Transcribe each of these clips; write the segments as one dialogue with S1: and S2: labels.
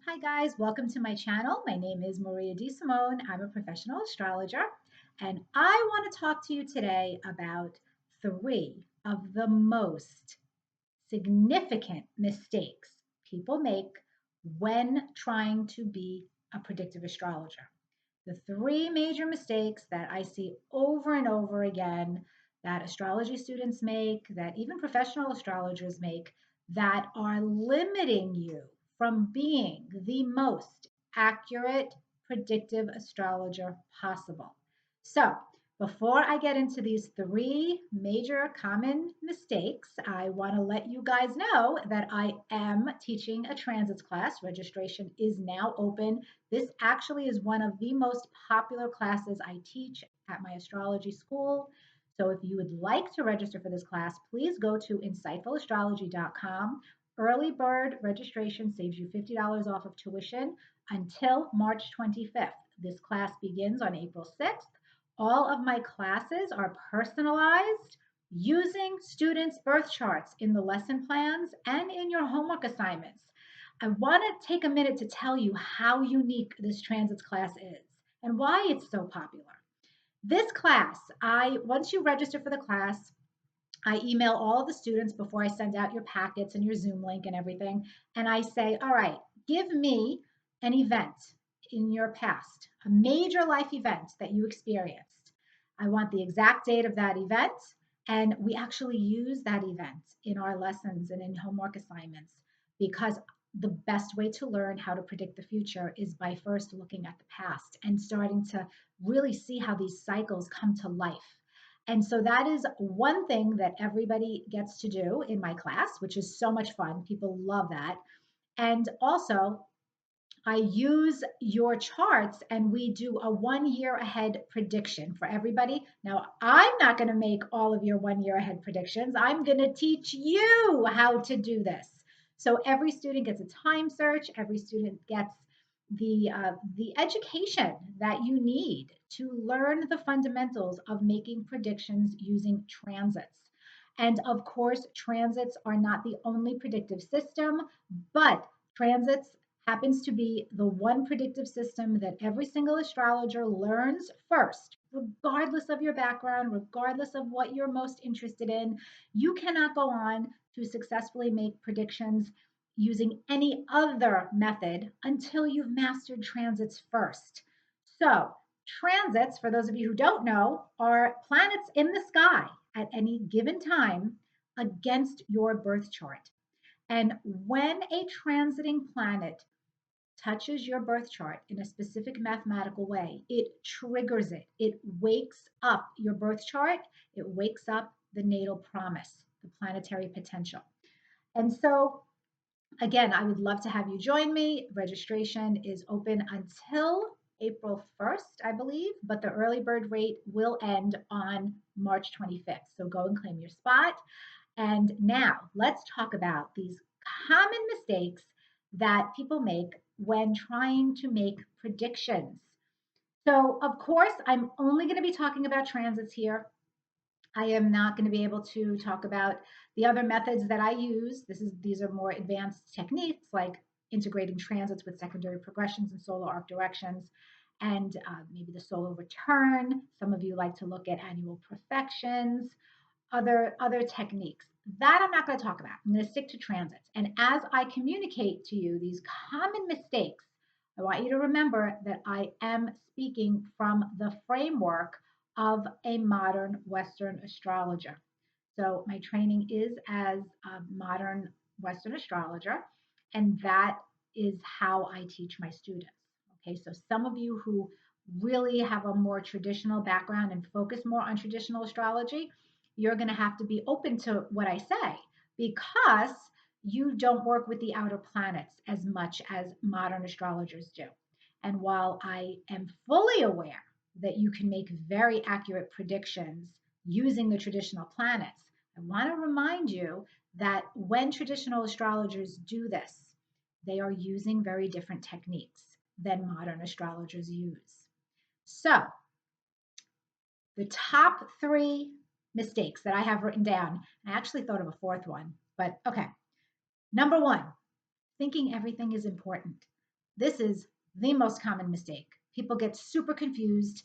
S1: Hi guys, welcome to my channel. My name is Maria DeSimone. I'm a professional astrologer, and I want to talk to you today about three of the most significant mistakes people make when trying to be a predictive astrologer. The three major mistakes that I see over and over again that astrology students make, that even professional astrologers make, that are limiting you from being the most accurate predictive astrologer possible. So, before I get into these three major common mistakes, I want to let you guys know that I am teaching a transits class. Registration is now open. This actually is one of the most popular classes I teach at my astrology school. So if you would like to register for this class, please go to insightfulastrology.com. Early bird registration saves you $50 off of tuition until March 25th. This class begins on April 6th. All of my classes are personalized using students' birth charts in the lesson plans and in your homework assignments. I want to take a minute to tell you how unique this transits class is and why it's so popular. This class, once you register for the class, I email all of the students before I send out your packets and your Zoom link and everything. And I say, all right, give me an event in your past, a major life event that you experienced. I want the exact date of that event. And we actually use that event in our lessons and in homework assignments because the best way to learn how to predict the future is by first looking at the past and starting to really see how these cycles come to life. And so that is one thing that everybody gets to do in my class, which is so much fun. People love that. And also, I use your charts and we do a 1 year ahead prediction for everybody. Now, I'm not going to make all of your 1 year ahead predictions. I'm going to teach you how to do this. So every student gets a time search, every student gets the education that you need to learn the fundamentals of making predictions using transits. And of course, transits are not the only predictive system, but transits happens to be the one predictive system that every single astrologer learns first, regardless of your background, regardless of what you're most interested in. You cannot go on to successfully make predictions using any other method until you've mastered transits first. So, transits, for those of you who don't know, are planets in the sky at any given time against your birth chart. And when a transiting planet touches your birth chart in a specific mathematical way, it triggers it. It wakes up your birth chart. It wakes up the natal promise, the planetary potential. And so, again, I would love to have you join me. Registration is open until April 1st, I believe, but the early bird rate will end on March 25th. So go and claim your spot. And now let's talk about these common mistakes that people make when trying to make predictions. So, of course, I'm only going to be talking about transits here. I am not going to be able to talk about the other methods that I use. These are more advanced techniques like integrating transits with secondary progressions and solar arc directions, and maybe the solar return. Some of you like to look at annual perfections, other techniques. That I'm not going to talk about. I'm going to stick to transits. And as I communicate to you these common mistakes, I want you to remember that I am speaking from the framework of a modern Western astrologer. So my training is as a modern Western astrologer, and that is how I teach my students. Okay, so some of you who really have a more traditional background and focus more on traditional astrology, you're going to have to be open to what I say because you don't work with the outer planets as much as modern astrologers do. And while I am fully aware that you can make very accurate predictions using the traditional planets, I want to remind you that when traditional astrologers do this, they are using very different techniques than modern astrologers use. So, the top three mistakes that I have written down, I actually thought of a fourth one, but okay. Number one, thinking everything is important. This is the most common mistake. People get super confused,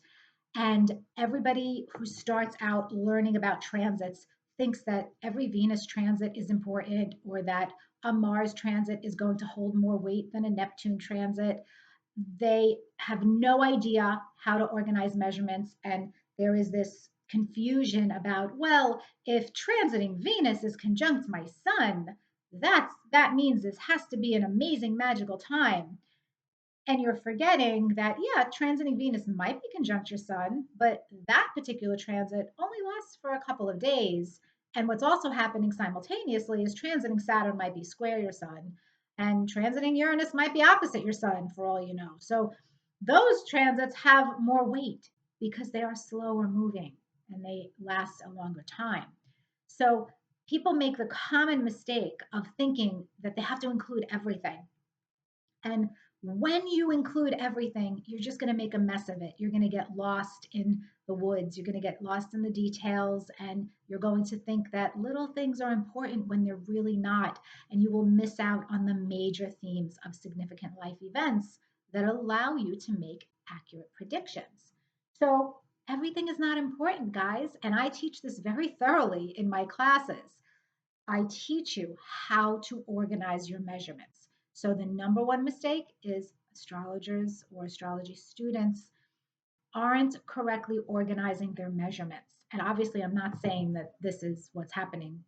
S1: and everybody who starts out learning about transits thinks that every Venus transit is important or that a Mars transit is going to hold more weight than a Neptune transit. They have no idea how to organize measurements. And there is this confusion about, well, if transiting Venus is conjunct my sun, that means this has to be an amazing magical time. And you're forgetting that, yeah, transiting Venus might be conjunct your sun, but that particular transit only lasts for a couple of days. And what's also happening simultaneously is transiting Saturn might be square your sun, and transiting Uranus might be opposite your sun, for all you know. So those transits have more weight because they are slower moving and they last a longer time. So people make the common mistake of thinking that they have to include everything. And when you include everything, you're just going to make a mess of it. You're going to get lost in the woods. You're going to get lost in the details, and you're going to think that little things are important when they're really not. And you will miss out on the major themes of significant life events that allow you to make accurate predictions. So, everything is not important, guys. And I teach this very thoroughly in my classes. I teach you how to organize your measurements. So the number one mistake is astrologers or astrology students aren't correctly organizing their measurements. And obviously, I'm not saying that this is what's happening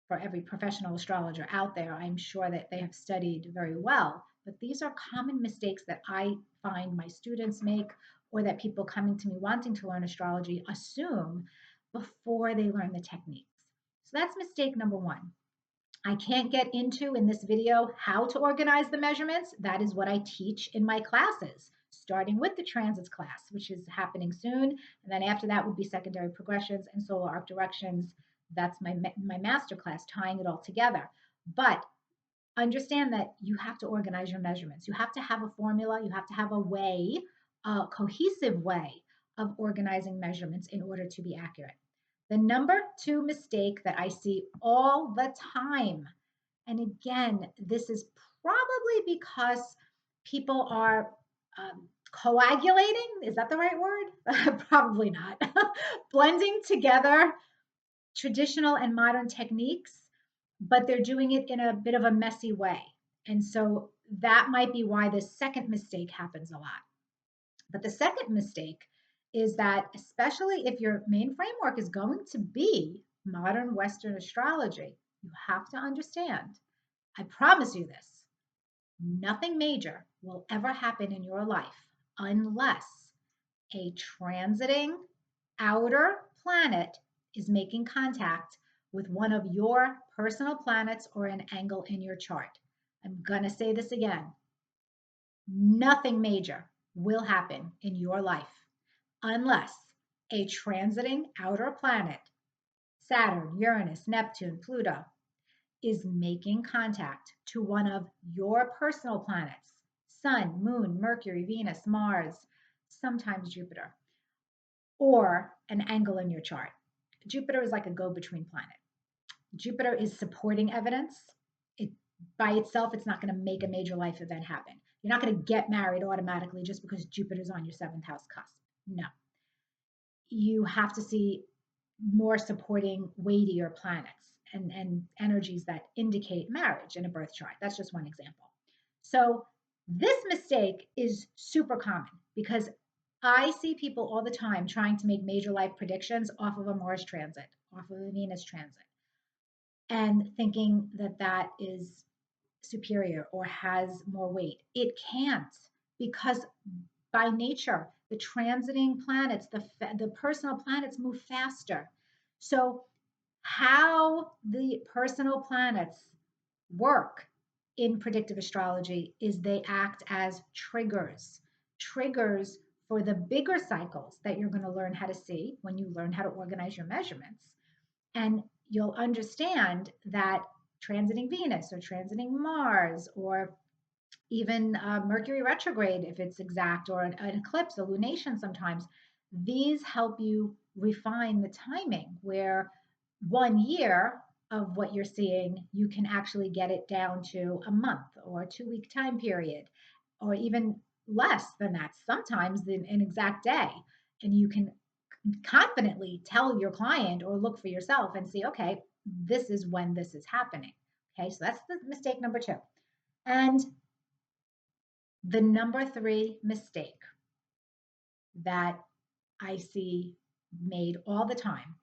S1: for every professional astrologer out there. I'm sure that they have studied very well, but these are common mistakes that I find my students make or that people coming to me wanting to learn astrology assume before they learn the techniques. So that's mistake number one. I can't get into in this video how to organize the measurements. That is what I teach in my classes, starting with the transits class, which is happening soon. And then after that would be secondary progressions and solar arc directions. That's my master class, tying it all together. But understand that you have to organize your measurements. You have to have a formula. You have to have a way, a cohesive way of organizing measurements in order to be accurate. The number two mistake that I see all the time, and again, this is probably because people are coagulating. Is that the right word? Probably not. Blending together traditional and modern techniques, but they're doing it in a bit of a messy way. And so that might be why the second mistake happens a lot. But the second mistake is that, especially if your main framework is going to be modern Western astrology, you have to understand, I promise you this, nothing major will ever happen in your life unless a transiting outer planet is making contact with one of your personal planets or an angle in your chart. I'm going to say this again. Nothing major will happen in your life unless a transiting outer planet, Saturn, Uranus, Neptune, Pluto, is making contact to one of your personal planets, Sun, Moon, Mercury, Venus, Mars, sometimes Jupiter, or an angle in your chart. Jupiter is like a go between planet. Jupiter is supporting evidence. It by itself, it's not going to make a major life event happen. You're not going to get married automatically just because Jupiter's on your seventh house cusp. No. You have to see more supporting weightier planets and energies that indicate marriage in a birth chart. That's just one example. So this mistake is super common because I see people all the time trying to make major life predictions off of a Mars transit, off of a Venus transit, and thinking that that is superior or has more weight. It can't, because by nature, the transiting planets, the personal planets move faster. So, how the personal planets work in predictive astrology is they act as triggers for the bigger cycles that you're going to learn how to see when you learn how to organize your measurements. And you'll understand that transiting Venus or transiting Mars or even Mercury retrograde, if it's exact, or an eclipse, a lunation sometimes, these help you refine the timing where 1 year of what you're seeing, you can actually get it down to a month or a 2 week time period. or even less than that, sometimes in an exact day. And you can confidently tell your client or look for yourself and see, okay, this is when this is happening. Okay, so that's the mistake number two. And the number three mistake that I see made all the time,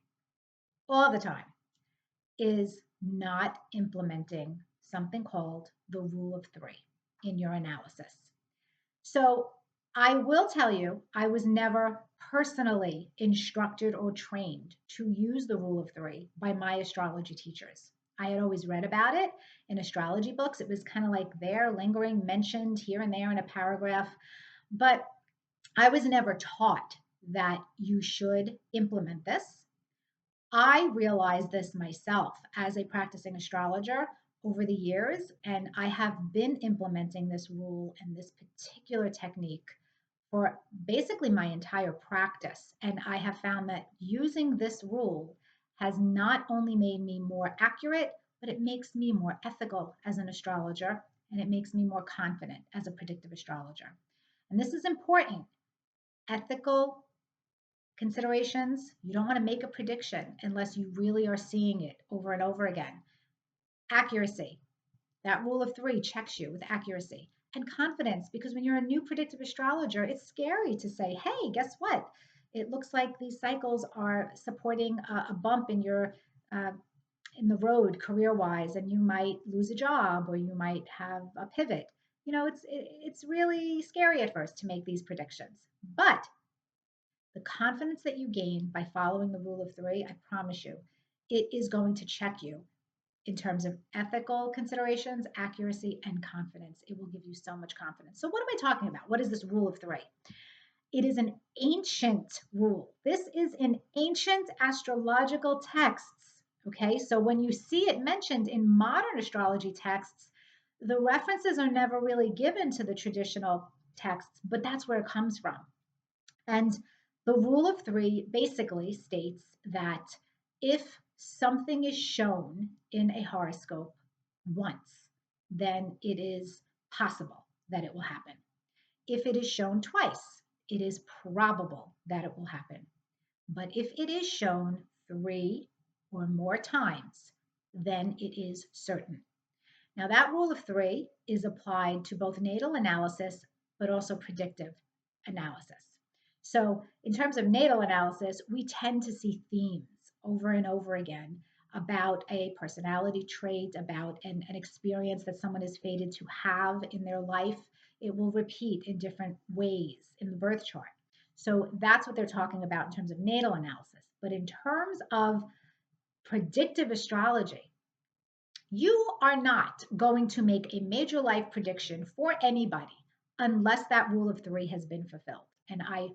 S1: is not implementing something called the rule of three in your analysis. So I will tell you, I was never personally instructed or trained to use the rule of three by my astrology teachers. I had always read about it in astrology books. It was kind of like there, lingering, mentioned here and there in a paragraph. But I was never taught that you should implement this. I realized this myself as a practicing astrologer over the years, and I have been implementing this rule and this particular technique for basically my entire practice. And I have found that using this rule has not only made me more accurate, but it makes me more ethical as an astrologer, and it makes me more confident as a predictive astrologer. And this is important. Ethical considerations. You don't want to make a prediction unless you really are seeing it over and over again. Accuracy. That rule of three checks you with accuracy. And confidence, because when you're a new predictive astrologer, it's scary to say, hey, guess what? It looks like these cycles are supporting a bump uh, in the road career-wise, and you might lose a job or you might have a pivot. It's really scary at first to make these predictions, but the confidence that you gain by following the rule of three, I promise you, it is going to check you in terms of ethical considerations, accuracy, and confidence. It will give you so much confidence. So, what am I talking about? What is this rule of three? It is an ancient rule. This is in ancient astrological texts. Okay, so when you see it mentioned in modern astrology texts, the references are never really given to the traditional texts, but that's where it comes from. And the rule of three basically states that if something is shown in a horoscope once, then it is possible that it will happen. If it is shown twice, it is probable that it will happen. But if it is shown three or more times, then it is certain. Now, that rule of three is applied to both natal analysis, but also predictive analysis. So, in terms of natal analysis, we tend to see themes over and over again about a personality trait, about an experience that someone is fated to have in their life. It will repeat in different ways in the birth chart. So, that's what they're talking about in terms of natal analysis. But in terms of predictive astrology, you are not going to make a major life prediction for anybody unless that rule of three has been fulfilled. And I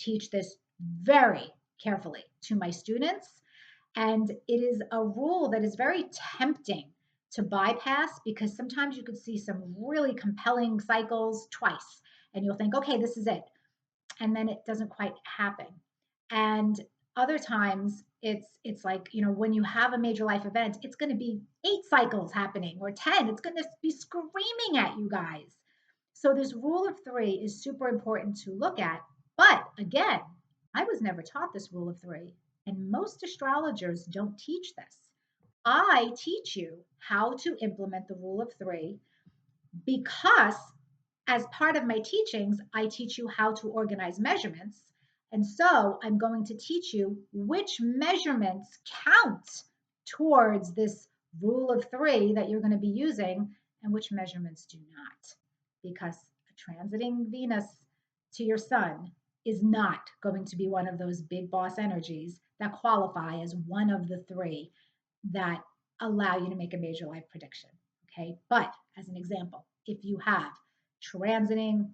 S1: teach this very carefully to my students. And it is a rule that is very tempting to bypass because sometimes you could see some really compelling cycles twice and you'll think, okay, this is it, and then it doesn't quite happen. And other times it's like, when you have a major life event, it's going to be 8 cycles happening or 10. It's going to be screaming at you guys. So this rule of three is super important to look at. But again, I was never taught this rule of three, and most astrologers don't teach this. I teach you how to implement the rule of three because as part of my teachings, I teach you how to organize measurements. And so I'm going to teach you which measurements count towards this rule of three that you're going to be using and which measurements do not. Because a transiting Venus to your sun is not going to be one of those big boss energies that qualify as one of the three that allow you to make a major life prediction. Okay, but as an example, if you have transiting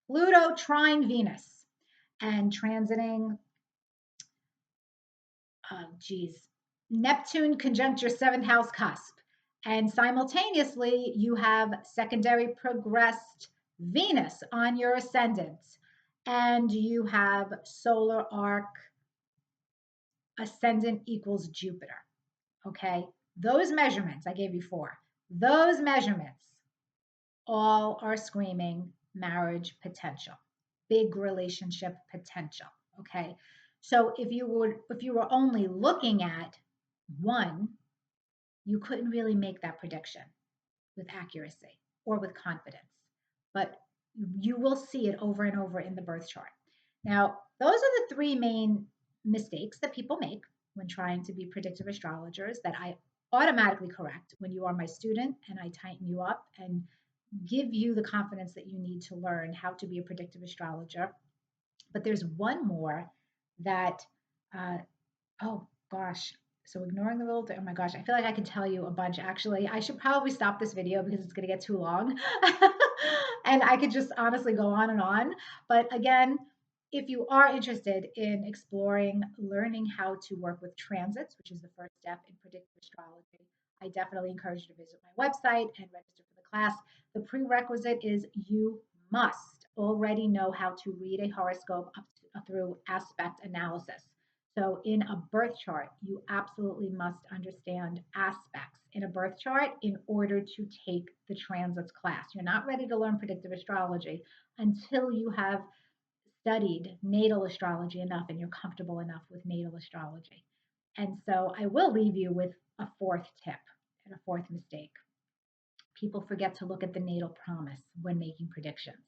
S1: Pluto trine Venus and transiting, Neptune conjunct your seventh house cusp, and simultaneously you have secondary progressed Venus on your ascendant, and you have solar arc ascendant equals Jupiter. Okay, those measurements, I gave you 4, those measurements all are screaming marriage potential, big relationship potential. Okay. So if you were only looking at one, you couldn't really make that prediction with accuracy or with confidence. But you will see it over and over in the birth chart. Now, those are the three main mistakes that people make when trying to be predictive astrologers that I automatically correct when you are my student, and I tighten you up and give you the confidence that you need to learn how to be a predictive astrologer. But there's one more that uh, oh gosh. So ignoring the little, oh my gosh, I feel like I can tell you a bunch actually. I should probably stop this video because it's going to get too long. And I could just honestly go on and on. But again, if you are interested in exploring learning how to work with transits, which is the first step in predictive astrology, I definitely encourage you to visit my website and register for the class. The prerequisite is you must already know how to read a horoscope up through aspect analysis. So, in a birth chart, you absolutely must understand aspects in a birth chart in order to take the transits class. You're not ready to learn predictive astrology until you have studied natal astrology enough and you're comfortable enough with natal astrology. And so, I will leave you with a fourth tip and a fourth mistake. People forget to look at the natal promise when making predictions.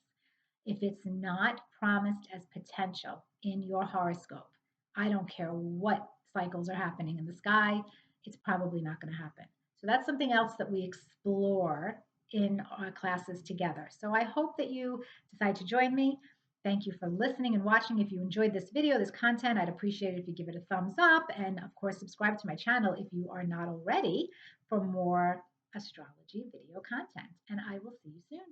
S1: If it's not promised as potential in your horoscope, I don't care what cycles are happening in the sky, it's probably not going to happen. So that's something else that we explore in our classes together. So I hope that you decide to join me. Thank you for listening and watching. If you enjoyed this video, this content, I'd appreciate it if you give it a thumbs up. And of course, subscribe to my channel if you are not already for more astrology video content. And I will see you soon.